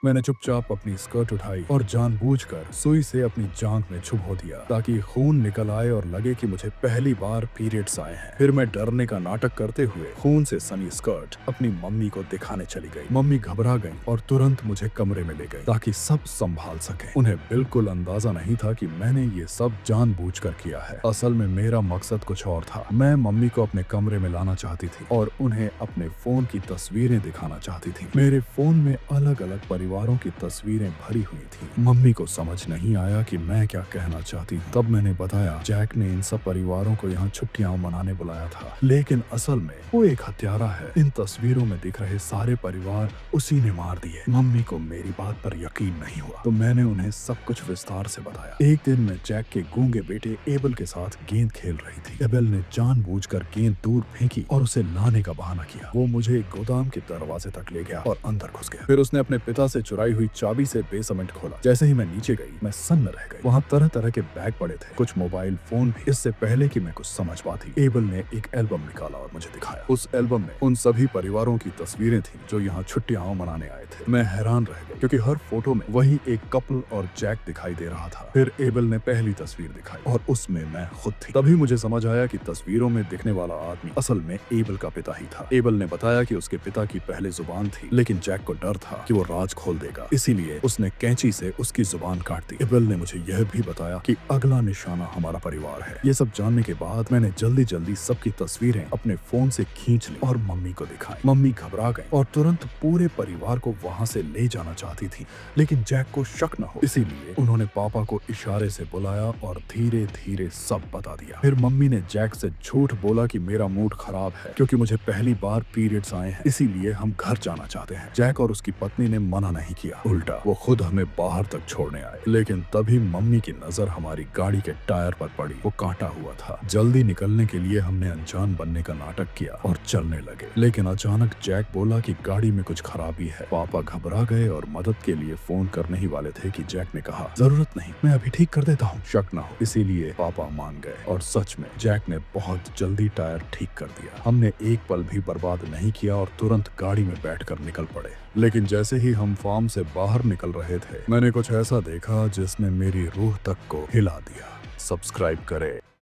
मैंने चुपचाप अपनी स्कर्ट उठाई और जानबूझकर सुई से अपनी जांघ में चुभो दिया ताकि खून निकल आए और लगे कि मुझे पहली बार पीरियड्स आए हैं। फिर मैं डरने का नाटक करते हुए खून से सनी स्कर्ट अपनी मम्मी को दिखाने चली गई। मम्मी घबरा गई और तुरंत मुझे कमरे में ले गई ताकि सब संभाल सके। उन्हें बिल्कुल अंदाजा नहीं था कि मैंने ये सब जानबूझकर किया है। असल में मेरा मकसद कुछ और था। मैं मम्मी को अपने कमरे में लाना चाहती थी और उन्हें अपने फोन की तस्वीरें दिखाना चाहती थी। मेरे फोन में अलग अलग परिवारों की तस्वीरें भरी हुई थी। मम्मी को समझ नहीं आया कि मैं क्या कहना चाहती हूँ। तब मैंने बताया जैक ने इन सब परिवारों को यहाँ छुट्टियां मनाने बुलाया था, लेकिन असल में वो एक हत्यारा है। इन तस्वीरों में दिख रहे सारे परिवार उसी ने मार दिए। मम्मी को मेरी बात पर यकीन नहीं हुआ तो मैंने उन्हें सब कुछ विस्तार से बताया। एक दिन मैं जैक के गूंगे बेटे एबल के साथ गेंद खेल रही थी। एबल ने जानबूझकर गेंद दूर फेंकी और उसे लाने का बहाना किया। वो मुझे एक गोदाम के दरवाजे तक ले गया और अंदर घुस गया। फिर उसने अपने पिता से चुराई हुई चाबी से बेसमेंट खोला। जैसे ही मैं नीचे गई मैं सन्न रह गई। वहाँ तरह तरह के बैग पड़े थे, कुछ मोबाइल फोन भी। इससे पहले कि मैं कुछ समझ पाती, एबल ने एक एल्बम निकाला और मुझे दिखाया। उस एल्बम में उन सभी परिवारों की तस्वीरें थी जो यहाँ छुट्टियां मनाने आए थे। मैं हैरान रह गई क्योंकि हर फोटो में वही एक कपल और जैक दिखाई दे रहा था। फिर एबल ने पहली तस्वीर दिखाई और उसमें मैं खुद थी। तभी मुझे समझ आया कि तस्वीरों में दिखने वाला आदमी असल में एबल का पिता ही था। एबल ने बताया कि उसके पिता की पहले जुबान थी, लेकिन जैक को डर था कि वो राज खोल देगा, इसीलिए उसने कैंची से उसकी जुबान काट दी। एबल ने मुझे यह भी बताया कि अगला निशाना हमारा परिवार है। ये सब जानने के बाद मैंने जल्दी जल्दी सबकी तस्वीरें अपने फोन से खींच ली और मम्मी को दिखाई। मम्मी घबरा गई और तुरंत पूरे परिवार को वहाँ से ले जाना चाहती थी, लेकिन जैक को शक न हो इसीलिए उन्होंने पापा को इशारे से बुलाया और धीरे धीरे सब बता दिया। फिर मम्मी ने जैक से झूठ बोला कि मेरा मूड खराब है क्योंकि मुझे पहली बार पीरियड्स आए हैं, इसीलिए हम घर जाना चाहते हैं। जैक और उसकी पत्नी ने मना नहीं किया, उल्टा वो खुद हमें बाहर तक छोड़ने आए। लेकिन तभी मम्मी की नजर हमारी गाड़ी के टायर पर पड़ी। वो कांटा हुआ था। जल्दी निकलने के लिए हमने अनजान बनने का नाटक किया और चलने लगे, लेकिन अचानक जैक बोला कि गाड़ी में कुछ खराबी है। पापा घबरा गए और मदद के लिए फोन करने ही वाले थे कि जैक ने कहा जरूरत नहीं, मैं अभी ठीक कर देता हूँ, शक न हो। इसीलिए पापा मान गए और सच में जैक ने बहुत जल्दी टायर ठीक कर दिया। हमने एक पल भी बर्बाद नहीं किया और तुरंत गाड़ी में बैठकर निकल पड़े। लेकिन जैसे ही हम फार्म से बाहर निकल रहे थे, मैंने कुछ ऐसा देखा जिसने मेरी रूह तक को हिला दिया। सब्सक्राइब करें।